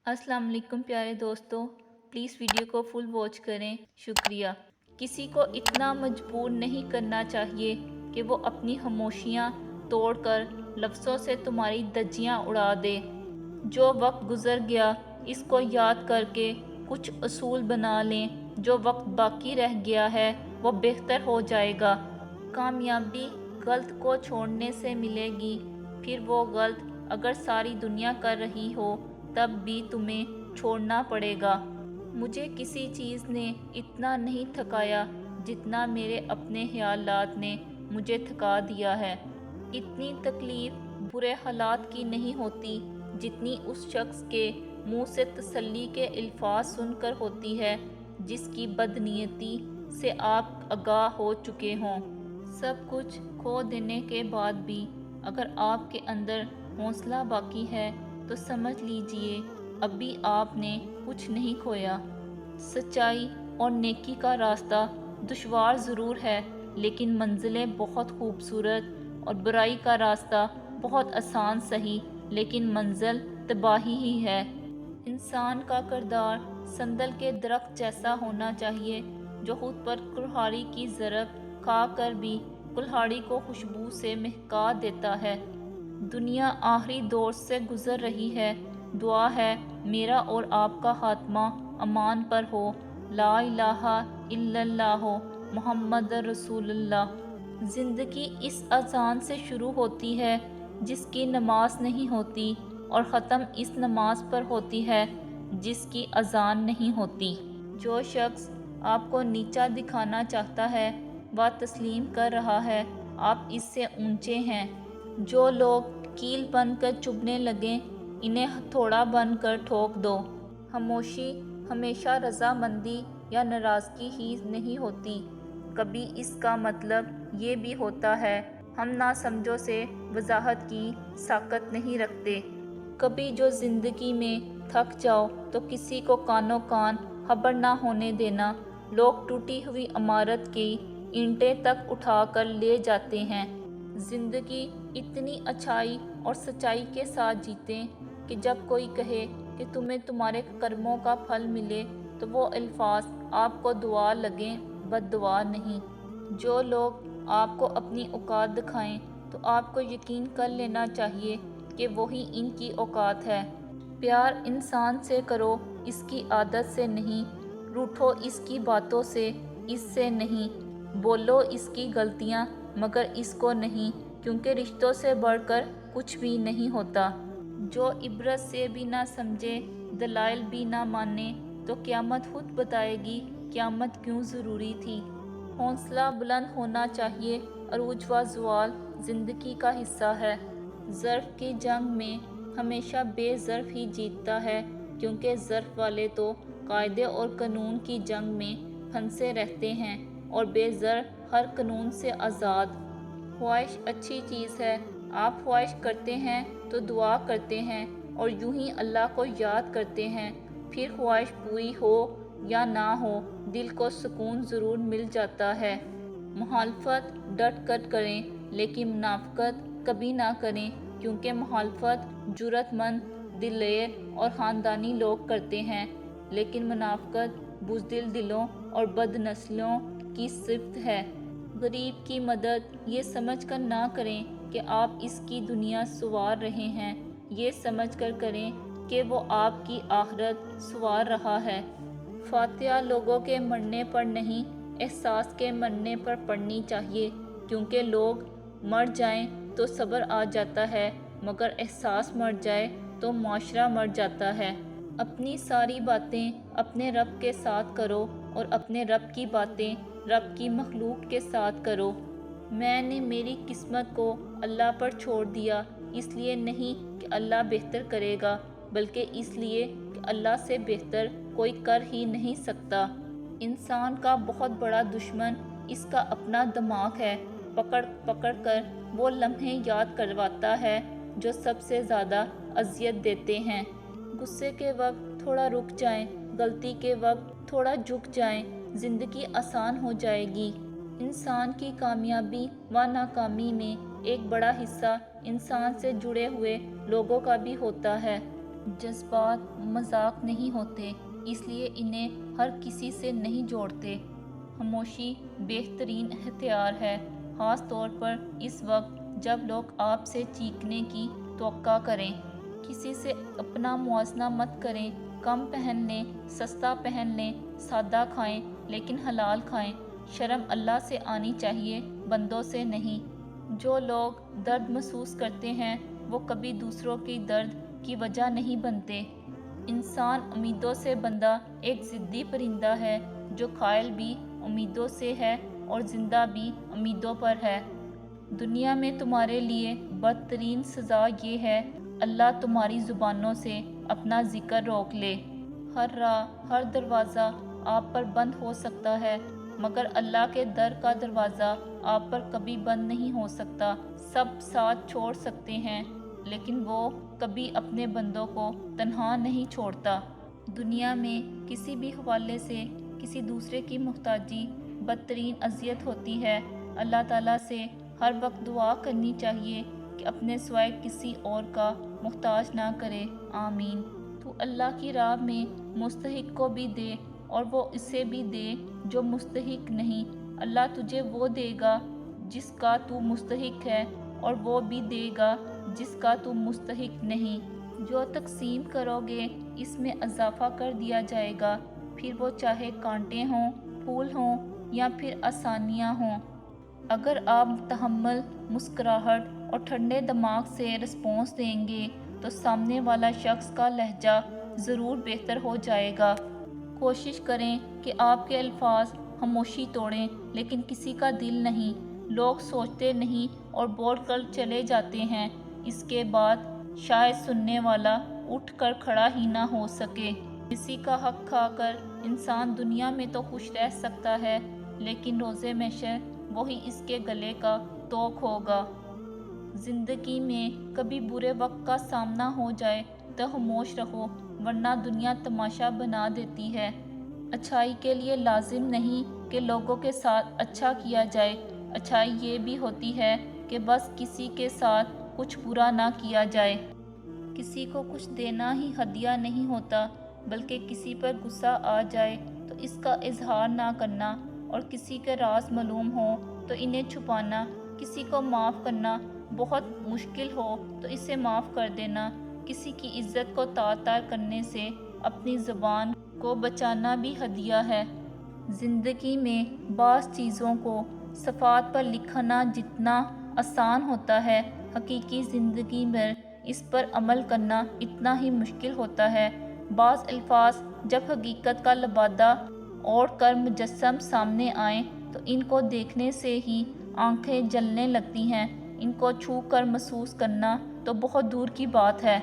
अस्सलाम वालेकुम प्यारे दोस्तों, प्लीज़ वीडियो को फुल वॉच करें, शुक्रिया। किसी को इतना मजबूर नहीं करना चाहिए कि वो अपनी खामोशियाँ तोड़कर लफ्ज़ों से तुम्हारी धज्जियाँ उड़ा दे। जो वक्त गुज़र गया इसको याद करके कुछ असूल बना लें। जो वक्त बाकी रह गया है वो बेहतर हो जाएगा। कामयाबी गलत को छोड़ने से मिलेगी, फिर वो गलत अगर सारी दुनिया कर रही हो तब भी तुम्हें छोड़ना पड़ेगा। मुझे किसी चीज़ ने इतना नहीं थकाया जितना मेरे अपने ख्यालात ने मुझे थका दिया है। इतनी तकलीफ़ बुरे हालात की नहीं होती जितनी उस शख्स के मुंह से तसल्ली के अल्फाज सुनकर होती है जिसकी बदनीयती से आप आगाह हो चुके हों। सब कुछ खो देने के बाद भी अगर आपके अंदर हौसला बाकी है तो समझ लीजिए अभी आपने कुछ नहीं खोया। सच्चाई और नेकी का रास्ता दुश्वार ज़रूर है लेकिन मंजिलें बहुत खूबसूरत, और बुराई का रास्ता बहुत आसान सही लेकिन मंजिल तबाही ही है। इंसान का किरदार संदल के दरख्त जैसा होना चाहिए जो खुद पर कुल्हाड़ी की ज़रब खा कर भी कुल्हाड़ी को खुशबू से महका देता है। दुनिया आखिरी दौर से गुज़र रही है। दुआ है मेरा और आपका खात्मा अमान पर हो। ला इलाहा इल्लल्लाह मुहम्मद रसूलुल्लाह। ज़िंदगी इस अज़ान से शुरू होती है जिसकी नमाज नहीं होती, और ख़त्म इस नमाज पर होती है जिसकी अज़ान नहीं होती। जो शख्स आपको नीचा दिखाना चाहता है वह तस्लीम कर रहा है आप इससे ऊंचे हैं। जो लोग कील बनकर चुभने लगें इन्हें हथौड़ा बनकर ठोक दो। खामोशी हमेशा रज़ामंदी या नाराज़गी ही नहीं होती, कभी इसका मतलब ये भी होता है हम नासमझों से वजाहत की साकत नहीं रखते। कभी जो ज़िंदगी में थक जाओ तो किसी को कानो कान खबर ना होने देना। लोग टूटी हुई इमारत की ईंटें तक उठाकर ले जाते हैं। ज़िंदगी इतनी अच्छाई और सच्चाई के साथ जीतें कि जब कोई कहे कि तुम्हें तुम्हारे कर्मों का फल मिले तो वो अल्फाज आपको दुआ लगें, बद्दुआ नहीं। जो लोग आपको अपनी औकात दिखाएं तो आपको यकीन कर लेना चाहिए कि वही इनकी औकात है। प्यार इंसान से करो, इसकी आदत से नहीं। रूठो इसकी बातों से, इससे नहीं। बोलो इसकी गलतियाँ मगर इसको नहीं, क्योंकि रिश्तों से बढ़कर कुछ भी नहीं होता। जो इबरत से भी ना समझे, दलाइल भी ना माने, तो क़यामत खुद बताएगी क़यामत क्यों ज़रूरी थी। हौसला बुलंद होना चाहिए, अरूज व ज़वाल ज़िंदगी का हिस्सा है। ज़र्फ़ की जंग में हमेशा बेज़र्फ़ ही जीतता है, क्योंकि ज़र्फ़ वाले तो कायदे और कानून की जंग में फंसे रहते हैं और बेज़र्फ़ हर कानून से आज़ाद। ख्वाहिश अच्छी चीज़ है। आप ख्वाहिश करते हैं तो दुआ करते हैं और यूं ही अल्लाह को याद करते हैं। फिर ख्वाहिश पूरी हो या ना हो, दिल को सुकून ज़रूर मिल जाता है। मुखालफत डट कर करें लेकिन मुनाफ़कत कभी ना करें, क्योंकि मुखालफत जुर्रतमंद, दिलेर और ख़ानदानी लोग करते हैं, लेकिन मुनाफ़कत बुज़दिल दिलों और बदनस्लों की सिफ़त है। गरीब की मदद ये समझ कर ना करें कि आप इसकी दुनिया संवार रहे हैं, ये समझ कर करें कि वो आपकी आखिरत संवार रहा है। फातिहा लोगों के मरने पर नहीं, एहसास के मरने पर पढ़नी चाहिए, क्योंकि लोग मर जाएं तो सब्र आ जाता है मगर एहसास मर जाए तो माशरा मर जाता है। अपनी सारी बातें अपने रब के साथ करो और अपने रब की बातें रब की मखलूक के साथ करो। मैंने मेरी किस्मत को अल्लाह पर छोड़ दिया, इसलिए नहीं कि अल्लाह बेहतर करेगा, बल्कि इसलिए कि अल्लाह से बेहतर कोई कर ही नहीं सकता। इंसान का बहुत बड़ा दुश्मन इसका अपना दिमाग है। पकड़ पकड़ कर वो लम्हे याद करवाता है जो सबसे ज़्यादा अजियत देते हैं। गुस्से के वक्त थोड़ा रुक जाएं, गलती के वक्त थोड़ा झुक जाएं, ज़िंदगी आसान हो जाएगी। इंसान की कामयाबी व नाकामी में एक बड़ा हिस्सा इंसान से जुड़े हुए लोगों का भी होता है। جذبات مذاق نہیں ہوتے، اس لیے انہیں ہر کسی سے نہیں جوڑتے۔ خاموشی بہترین ہتھیار ہے، خاص طور پر اس وقت جب لوگ آپ سے چیخنے کی توقع کریں۔ کسی سے اپنا موازنہ مت کریں، کم پہن لیں، سستا پہن لیں، سادہ کھائیں لیکن حلال کھائیں۔ شرم اللہ سے آنی چاہیے، بندوں سے نہیں۔ جو لوگ درد محسوس کرتے ہیں وہ کبھی دوسروں کی درد کی وجہ نہیں بنتے۔ انسان امیدوں سے بندہ ایک ضدی پرندہ ہے جو قائل بھی امیدوں سے ہے اور زندہ بھی امیدوں پر ہے۔ دنیا میں تمہارے لیے بدترین سزا یہ ہے اللہ تمہاری زبانوں سے اپنا ذکر روک لے۔ ہر راہ، ہر دروازہ آپ پر بند ہو سکتا ہے مگر اللہ کے در کا دروازہ آپ پر کبھی بند نہیں ہو سکتا۔ سب ساتھ چھوڑ سکتے ہیں لیکن وہ کبھی اپنے بندوں کو تنہا نہیں چھوڑتا۔ دنیا میں کسی بھی حوالے سے کسی دوسرے کی محتاجی بدترین اذیت ہوتی ہے۔ اللہ تعالیٰ سے ہر وقت دعا کرنی چاہیے کہ اپنے سوائے کسی اور کا محتاج نہ کرے۔ آمین۔ تو اللہ کی راہ میں مستحق کو بھی دے اور وہ اسے بھی دے جو مستحق نہیں۔ اللہ تجھے وہ دے گا جس کا تو مستحق ہے اور وہ بھی دے گا جس کا تو مستحق نہیں۔ جو تقسیم کرو گے اس میں اضافہ کر دیا جائے گا، پھر وہ چاہے کانٹے ہوں، پھول ہوں یا پھر آسانیاں ہوں۔ اگر آپ تحمل، مسکراہٹ اور ٹھنڈے دماغ سے رسپانس دیں گے تو سامنے والا شخص کا لہجہ ضرور بہتر ہو جائے گا۔ کوشش کریں کہ آپ کے الفاظ خاموشی توڑیں لیکن کسی کا دل نہیں۔ لوگ سوچتے نہیں اور بول کر چلے جاتے ہیں، اس کے بعد شاید سننے والا اٹھ کر کھڑا ہی نہ ہو سکے۔ کسی کا حق کھا کر انسان دنیا میں تو خوش رہ سکتا ہے لیکن روز محشر وہی اس کے گلے کا توق ہوگا۔ زندگی میں کبھی برے وقت کا سامنا ہو جائے تو خاموش رہو ورنہ دنیا تماشا بنا دیتی ہے۔ اچھائی کے لیے لازم نہیں کہ لوگوں کے ساتھ اچھا کیا جائے، اچھائی یہ بھی ہوتی ہے کہ بس کسی کے ساتھ کچھ برا نہ کیا جائے۔ کسی کو کچھ دینا ہی ہدیہ نہیں ہوتا بلکہ کسی پر غصہ آ جائے تو اس کا اظہار نہ کرنا اور کسی کے راز معلوم ہوں تو انہیں چھپانا، کسی کو معاف کرنا بہت مشکل ہو تو اسے معاف کر دینا، کسی کی عزت کو تار تار کرنے سے اپنی زبان کو بچانا بھی ہدیہ ہے۔ زندگی میں بعض چیزوں کو صفحات پر لکھنا جتنا آسان ہوتا ہے، حقیقی زندگی میں اس پر عمل کرنا اتنا ہی مشکل ہوتا ہے۔ بعض الفاظ جب حقیقت کا لبادہ اوڑھ کر مجسم سامنے آئیں تو ان کو دیکھنے سے ہی آنکھیں جلنے لگتی ہیں، ان کو چھو کر محسوس کرنا تو بہت دور کی بات ہے۔